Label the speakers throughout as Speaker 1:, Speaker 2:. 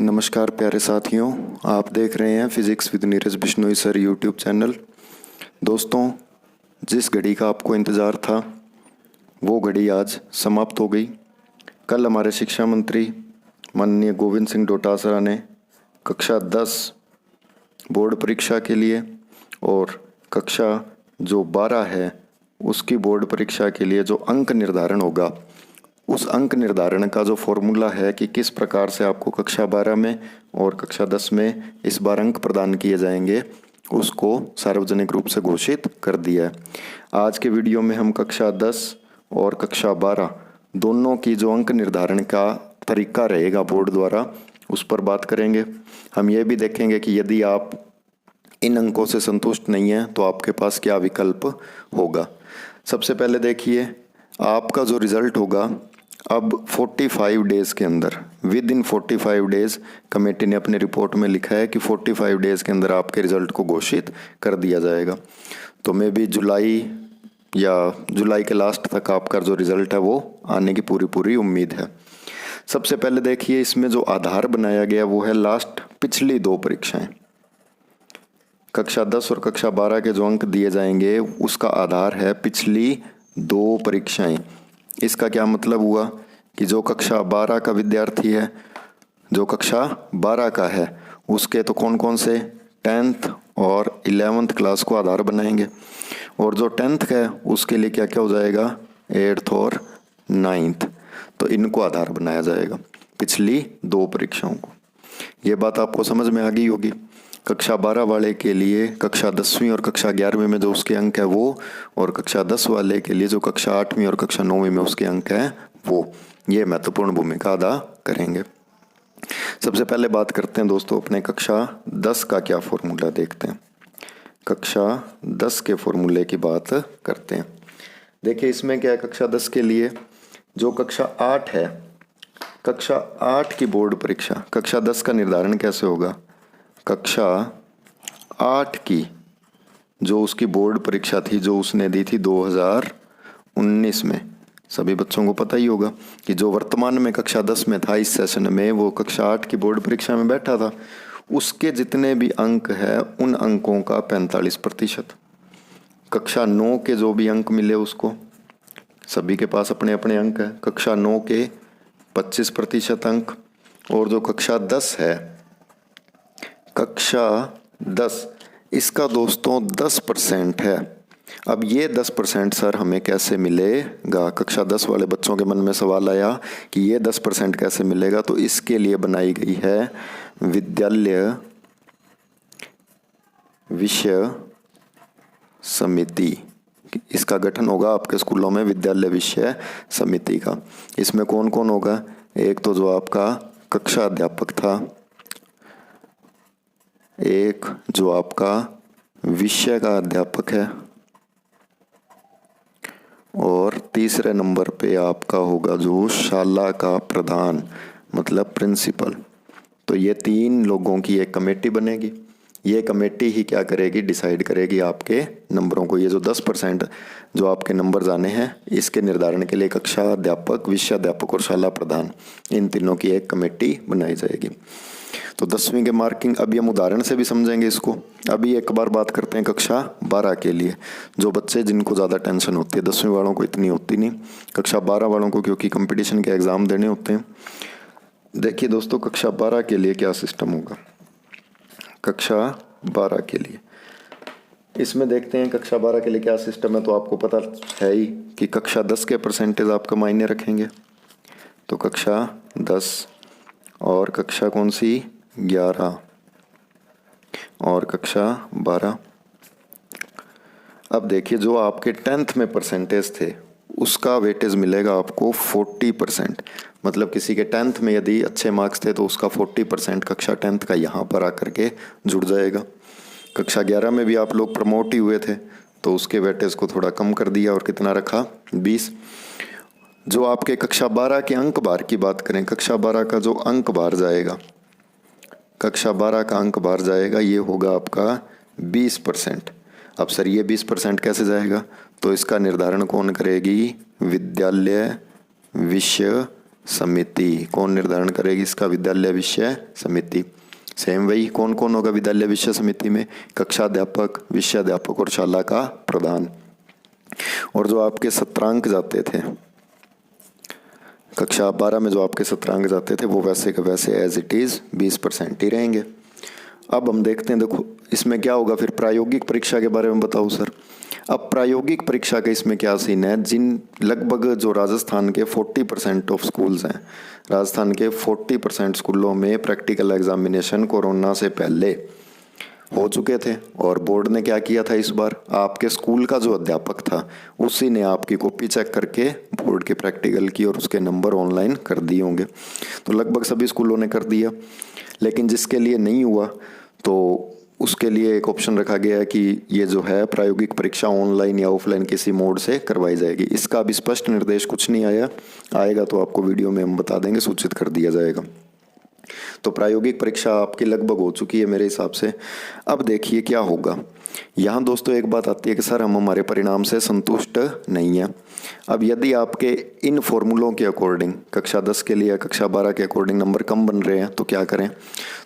Speaker 1: नमस्कार प्यारे साथियों, आप देख रहे हैं physics with Neeraj Bishnoi sir YouTube channel. दोस्तों, जिस घड़ी का आपको इंतज़ार था वो घड़ी आज समाप्त हो गई। कल हमारे शिक्षा मंत्री माननीय गोविंद सिंह डोटासरा ने कक्षा 10 बोर्ड परीक्षा के लिए और कक्षा जो 12 है उसकी बोर्ड परीक्षा के लिए जो अंक निर्धारण होगा, उस अंक निर्धारण का जो फॉर्मूला है कि किस प्रकार से आपको कक्षा 12 में और कक्षा 10 में इस बार अंक प्रदान किए जाएंगे, उसको सार्वजनिक रूप से घोषित कर दिया है। आज के वीडियो में हम कक्षा 10 और कक्षा 12 दोनों की जो अंक निर्धारण का तरीका रहेगा बोर्ड द्वारा, उस पर बात करेंगे। हम ये भी देखेंगे कि यदि आप इन अंकों से संतुष्ट नहीं हैं तो आपके पास क्या विकल्प होगा। सबसे पहले देखिए, आपका जो रिज़ल्ट होगा अब 45 डेज़ के अंदर, विद इन 45 डेज़, कमेटी ने अपनी रिपोर्ट में लिखा है कि 45 डेज़ के अंदर आपके रिज़ल्ट को घोषित कर दिया जाएगा। तो मे भी जुलाई के लास्ट तक आपका जो रिज़ल्ट है वो आने की पूरी उम्मीद है। सबसे पहले देखिए, इसमें जो आधार बनाया गया वो है लास्ट पिछली 2 परीक्षाएं। कक्षा 10 और कक्षा 12 के जो अंक दिए जाएंगे उसका आधार है पिछली 2 परीक्षाएं। इसका क्या मतलब हुआ कि जो कक्षा 12 का विद्यार्थी है, जो कक्षा 12 का है, उसके तो कौन कौन से 10th और 11th क्लास को आधार बनाएंगे, और जो 10th का है उसके लिए क्या क्या हो जाएगा, 8th और 9th। तो इनको आधार बनाया जाएगा पिछली 2 परीक्षाओं को। ये बात आपको समझ में आ गई होगी। कक्षा 12 वाले के लिए कक्षा 10वीं और कक्षा 11वीं में जो उसके अंक है वो, और कक्षा 10 वाले के लिए जो कक्षा 8वीं और कक्षा 9वीं में उसके अंक है वो, ये महत्वपूर्ण भूमिका अदा करेंगे। सबसे पहले बात करते हैं दोस्तों अपने कक्षा 10 का क्या फॉर्मूला देखते हैं। कक्षा 10 के फॉर्मूले की बात करते हैं। देखिए इसमें क्या है, कक्षा 10 के लिए जो कक्षा 8 है, कक्षा 8 की बोर्ड परीक्षा, कक्षा 10 का निर्धारण कैसे होगा, कक्षा 8 की जो उसकी बोर्ड परीक्षा थी जो उसने दी थी 2019 में, सभी बच्चों को पता ही होगा कि जो वर्तमान में कक्षा 10 में था, इस सेशन में वो कक्षा 8 की बोर्ड परीक्षा में बैठा था, उसके जितने भी अंक है उन अंकों का 45%। कक्षा 9 के जो भी अंक मिले उसको, सभी के पास अपने अपने अंक हैं, कक्षा 9 के 25% अंक, और जो कक्षा 10 है, कक्षा 10 इसका दोस्तों 10% है। अब ये 10% सर हमें कैसे मिलेगा, कक्षा 10 वाले बच्चों के मन में सवाल आया कि ये 10% कैसे मिलेगा। तो इसके लिए बनाई गई है विद्यालय विषय समिति। इसका गठन होगा आपके स्कूलों में विद्यालय विषय समिति का। इसमें कौन कौन होगा, एक तो जो आपका कक्षा अध्यापक था, एक जो आपका विषय का अध्यापक है, और तीसरे नंबर पे आपका होगा जो शाला का प्रधान, मतलब प्रिंसिपल। तो ये 3 लोगों की एक कमेटी बनेगी। ये कमेटी ही क्या करेगी, डिसाइड करेगी आपके नंबरों को। ये जो 10% जो आपके नंबर आने हैं, इसके निर्धारण के लिए कक्षा अध्यापक, विषय अध्यापक और शाला प्रधान, इन तीनों की एक कमेटी बनाई जाएगी। तो 10वीं के मार्किंग अभी हम उदाहरण से भी समझेंगे इसको। अभी एक बार बात करते हैं कक्षा 12 के लिए, जो बच्चे जिनको ज़्यादा टेंशन होती है, 10वीं वालों को इतनी होती नहीं, कक्षा 12 वालों को क्योंकि कंपटीशन के एग्ज़ाम देने होते हैं। देखिए दोस्तों, कक्षा 12 के लिए क्या सिस्टम होगा। कक्षा 12 के लिए इसमें देखते हैं कक्षा 12 के लिए क्या सिस्टम है। तो आपको पता है ही कि कक्षा 10 के परसेंटेज आपका मायने रखेंगे। तो कक्षा 10 और कक्षा कौन सी, 11 और कक्षा 12। अब देखिए, जो आपके 10th में परसेंटेज थे उसका वेटेज मिलेगा आपको 40%। मतलब किसी के 10th में यदि अच्छे मार्क्स थे तो उसका 40% कक्षा 10th का यहाँ पर आकर के जुड़ जाएगा। कक्षा 11 में भी आप लोग प्रमोट ही हुए थे तो उसके वेटेज को थोड़ा कम कर दिया और कितना रखा, 20। जो आपके कक्षा 12 के अंक भार की बात करें, कक्षा 12 का जो अंक भार जाएगा, कक्षा 12 का अंक भार जाएगा, ये होगा आपका 20%। अब सर ये 20% कैसे जाएगा, तो इसका निर्धारण कौन करेगी, विद्यालय विषय समिति। कौन निर्धारण करेगी इसका? विद्यालय विषय समिति। सेम वही, कौन कौन होगा विद्यालय विषय समिति में? कक्षाध्यापक, विषयाध्यापक और शाला का प्रधान। और जो आपके सत्रांक जाते थे कक्षा 12 में, जो आपके सत्रांक जाते थे वो वैसे के वैसे एज इट इज़ 20% ही रहेंगे। अब हम देखते हैं, देखो इसमें क्या होगा फिर। प्रायोगिक परीक्षा के बारे में बताओ सर। अब प्रायोगिक परीक्षा का इसमें क्या सीन है? जिन लगभग जो राजस्थान के 40% ऑफ स्कूल्स हैं, राजस्थान के 40% स्कूलों में प्रैक्टिकल एग्जामिनेशन कोरोना से पहले हो चुके थे। और बोर्ड ने क्या किया था इस बार? आपके स्कूल का जो अध्यापक था उसी ने आपकी कॉपी चेक करके बोर्ड के प्रैक्टिकल की और उसके नंबर ऑनलाइन कर दिए होंगे। तो लगभग सभी स्कूलों ने कर दिया। लेकिन जिसके लिए नहीं हुआ तो उसके लिए एक ऑप्शन रखा गया है कि ये जो है प्रायोगिक परीक्षा ऑनलाइन या ऑफलाइन किसी मोड से करवाई जाएगी। इसका अभी स्पष्ट निर्देश कुछ नहीं आएगा तो आपको वीडियो में हम बता देंगे, सूचित कर दिया जाएगा। तो प्रायोगिक परीक्षा आपकी लगभग हो चुकी है मेरे हिसाब से। अब देखिए क्या होगा। यहाँ दोस्तों एक बात आती है कि सर हम हमारे परिणाम से संतुष्ट नहीं है। अब यदि आपके इन फॉर्मूलों के अकॉर्डिंग कक्षा 10 के लिए, कक्षा 12 के अकॉर्डिंग नंबर कम बन रहे हैं तो क्या करें?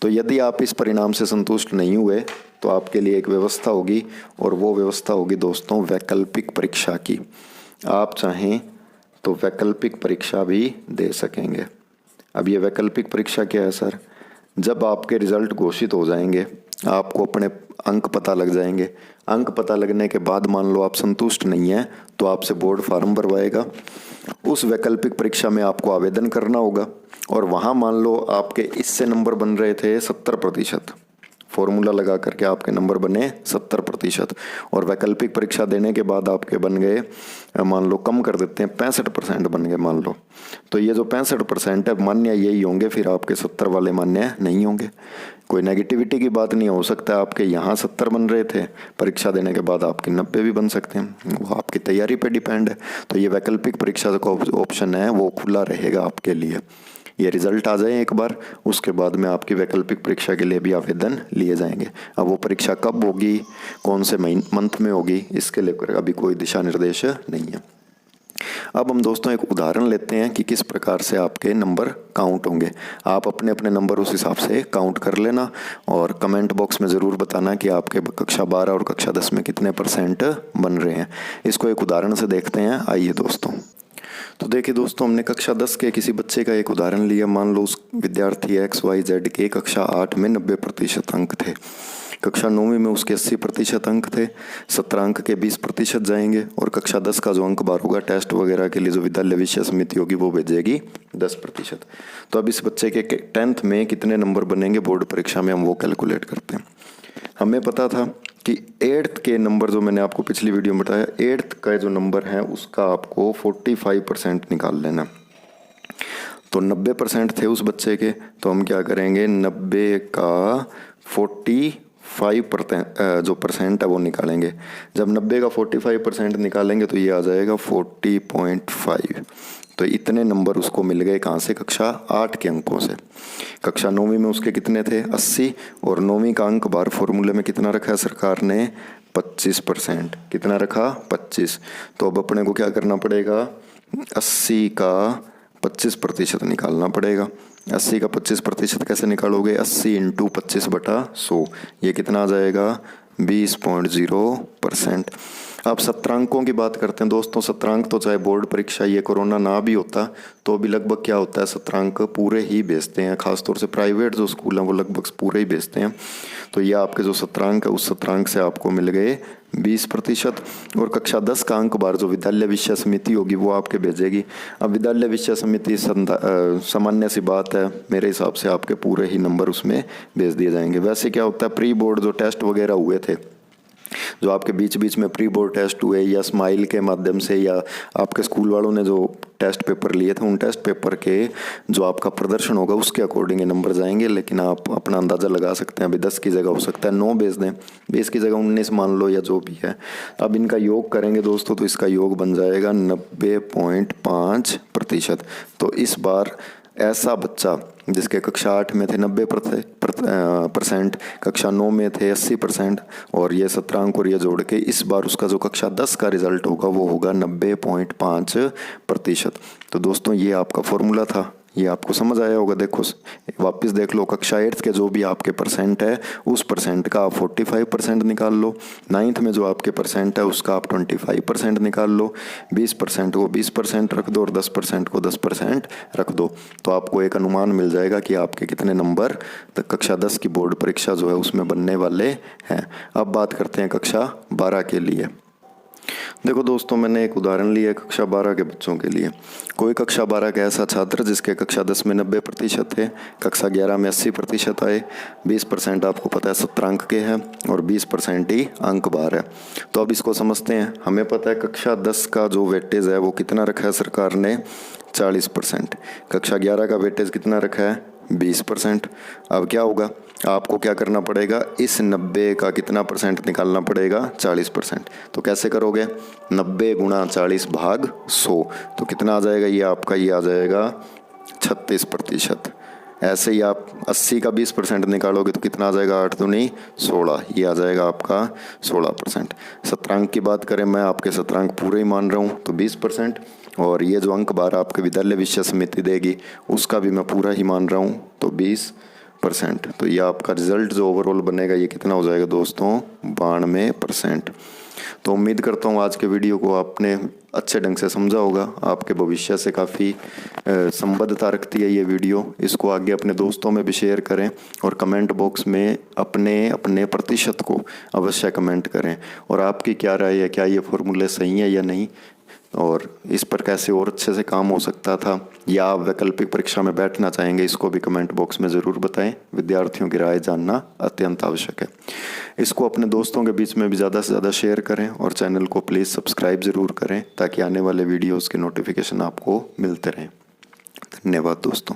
Speaker 1: तो यदि आप इस परिणाम से संतुष्ट नहीं हुए तो आपके लिए एक व्यवस्था होगी, और वो व्यवस्था होगी दोस्तों वैकल्पिक परीक्षा की। आप चाहें तो वैकल्पिक परीक्षा भी दे सकेंगे। अब ये वैकल्पिक परीक्षा क्या है सर? जब आपके रिजल्ट घोषित हो जाएंगे, आपको अपने अंक पता लग जाएंगे। अंक पता लगने के बाद मान लो आप संतुष्ट नहीं हैं तो आपसे बोर्ड फार्म भरवाएगा। उस वैकल्पिक परीक्षा में आपको आवेदन करना होगा, और वहाँ मान लो आपके इससे नंबर बन रहे थे 70%, फॉर्मूला लगा करके आपके नंबर बने 70%, और वैकल्पिक परीक्षा देने के बाद आपके बन गए, मान लो कम कर देते हैं 65% बन गए मान लो। तो ये जो 65% है मान्य यही होंगे, फिर आपके 70 वाले मान्य नहीं होंगे। कोई नेगेटिविटी की बात नहीं, हो सकता है आपके यहाँ 70 बन रहे थे, परीक्षा देने के बाद आपके 90 भी बन सकते हैं, वो आपकी तैयारी पे डिपेंड है। तो ये वैकल्पिक परीक्षा का ऑप्शन है वो खुला रहेगा आपके लिए। ये रिजल्ट आ जाए एक बार, उसके बाद में आपकी वैकल्पिक परीक्षा के लिए भी आवेदन लिए जाएंगे। अब वो परीक्षा कब होगी, कौन से मंथ में होगी, इसके लिए अभी कोई दिशा निर्देश नहीं है। अब हम दोस्तों एक उदाहरण लेते हैं कि किस प्रकार से आपके नंबर काउंट होंगे। आप अपने अपने नंबर उस हिसाब से काउंट कर लेना, और कमेंट बॉक्स में ज़रूर बताना कि आपके कक्षा 12 और कक्षा 10 में कितने % बन रहे हैं। इसको एक उदाहरण से देखते हैं, आइए दोस्तों। तो देखिए दोस्तों, हमने कक्षा 10 के किसी बच्चे का एक उदाहरण लिया। मान लो उस विद्यार्थी XYZ के कक्षा 8 में 90% अंक थे, कक्षा 9वीं में उसके 80% अंक थे, सत्रांक के 20% जाएंगे, और कक्षा 10 का जो अंक बार होगा टेस्ट वगैरह के लिए जो विद्यालय विषय समिति होगी वो भेजेगी 10%। तो अब इस बच्चे के 10th में कितने नंबर बनेंगे बोर्ड परीक्षा में, हम वो कैलकुलेट करते हैं। हमें पता था कि 8th के नंबर जो मैंने आपको पिछली वीडियो में बताया, 8th का जो नंबर है उसका आपको 45% निकाल लेना। तो 90% थे उस बच्चे के, तो हम क्या करेंगे, 90 का 45% जो % है वो निकालेंगे। जब 90 का 45% निकालेंगे तो ये आ जाएगा 40.5। तो इतने नंबर उसको मिल गए कहाँ से? कक्षा 8 के अंकों से। कक्षा 9वीं में उसके कितने थे? 80, और 9वीं का अंक बार फॉर्मूले में कितना रखा है सरकार ने? 25%। कितना रखा? 25। तो अब अपने को क्या करना पड़ेगा? 80 का 25% निकालना पड़ेगा। 80 का 25% कैसे निकालोगे? 80 × 25/100, ये कितना आ जाएगा? 20.0%। अब सत्रांकों की बात करते हैं दोस्तों। सत्रांक तो चाहे बोर्ड परीक्षा ये कोरोना ना भी होता तो भी लगभग क्या होता है, सत्रांक पूरे ही भेजते हैं। खासतौर से प्राइवेट जो स्कूल हैं वो लगभग पूरे ही भेजते हैं। तो ये आपके जो सत्रांक है उस सत्रांक से आपको मिल गए 20%, और कक्षा 10 का अंक बार जो विद्यालय विषय समिति होगी वो आपके भेजेगी। अब विद्यालय विषय समिति सामान्य सी बात है, मेरे हिसाब से आपके पूरे ही नंबर उसमें भेज दिए जाएंगे। वैसे क्या होता है, प्री बोर्ड जो टेस्ट वगैरह हुए थे, जो आपके बीच बीच में प्री बोर्ड टेस्ट हुए या स्माइल के माध्यम से, या आपके स्कूल वालों ने जो टेस्ट पेपर लिए थे, उन टेस्ट पेपर के जो आपका प्रदर्शन होगा उसके अकॉर्डिंग ये नंबर जाएंगे। लेकिन आप अपना अंदाज़ा लगा सकते हैं, अभी 10 की जगह हो सकता है 9 भेज दें, 20 की जगह 19 मान लो, या जो भी है। अब इनका योग करेंगे दोस्तों तो इसका योग बन जाएगा 90.5%। तो इस बार ऐसा बच्चा जिसके कक्षा 8 में थे 90%, कक्षा 9 में थे 80%, और ये 17 अंक और ये जोड़ के इस बार उसका जो कक्षा 10 का रिजल्ट होगा वो होगा 90.5%। तो दोस्तों ये आपका फॉर्मूला था, ये आपको समझ आया होगा। देखो वापस देख लो, कक्षा 8 के जो भी आपके परसेंट है उस परसेंट का आप 45% निकाल लो, 9th में जो आपके परसेंट है उसका आप 25% निकाल लो, 20% को 20% रख दो और 10% को 10% रख दो, तो आपको एक अनुमान मिल जाएगा कि आपके कितने नंबर तक कक्षा 10 की बोर्ड परीक्षा जो है उसमें बनने वाले हैं। अब बात करते हैं कक्षा 12 के लिए। देखो दोस्तों, मैंने एक उदाहरण लिया है कक्षा 12 के बच्चों के लिए। कोई कक्षा 12 का ऐसा छात्र जिसके कक्षा 10 में 90% थे, कक्षा 11 में 80% आए, 20% आपको पता है 17 अंक के हैं और 20% ही अंक बार है। तो अब इसको समझते हैं। हमें पता है कक्षा 10 का जो वेटेज है वो कितना रखा है सरकार ने, 40%। कक्षा 11 का वेटेज कितना रखा है, 20%। अब क्या होगा, आपको क्या करना पड़ेगा, इस 90 का कितना परसेंट निकालना पड़ेगा, 40%। तो कैसे करोगे, 90 गुणा 40 भाग 100, तो कितना आ जाएगा ये आपका, ये आ जाएगा 36%। ऐसे ही आप 80 का 20% निकालोगे तो कितना आ जाएगा, 8 दूनी 16, ये आ जाएगा आपका 16%। 17 अंक की बात करें, मैं आपके 17 अंक पूरे ही मान रहा हूँ तो 20%, और ये जो अंक बार आपके विद्यालय विषय समिति देगी उसका भी मैं पूरा ही मान रहा हूँ तो 20%। तो ये आपका रिजल्ट जो ओवरऑल बनेगा ये कितना हो जाएगा दोस्तों, 92%। तो उम्मीद करता हूँ आज के वीडियो को आपने अच्छे ढंग से समझा होगा। आपके भविष्य से काफ़ी संबद्धता रखती है ये वीडियो। इसको आगे अपने दोस्तों में भी शेयर करें और कमेंट बॉक्स में अपने अपने प्रतिशत को अवश्य कमेंट करें, और आपकी क्या राय है, क्या ये फॉर्मूले सही है या नहीं, और इस पर कैसे और अच्छे से काम हो सकता था, या आप वैकल्पिक परीक्षा में बैठना चाहेंगे, इसको भी कमेंट बॉक्स में ज़रूर बताएं। विद्यार्थियों की राय जानना अत्यंत आवश्यक है। इसको अपने दोस्तों के बीच में भी ज़्यादा से ज़्यादा शेयर करें और चैनल को प्लीज़ सब्सक्राइब ज़रूर करें ताकि आने वाले वीडियोज़ के नोटिफिकेशन आपको मिलते रहें। धन्यवाद दोस्तों।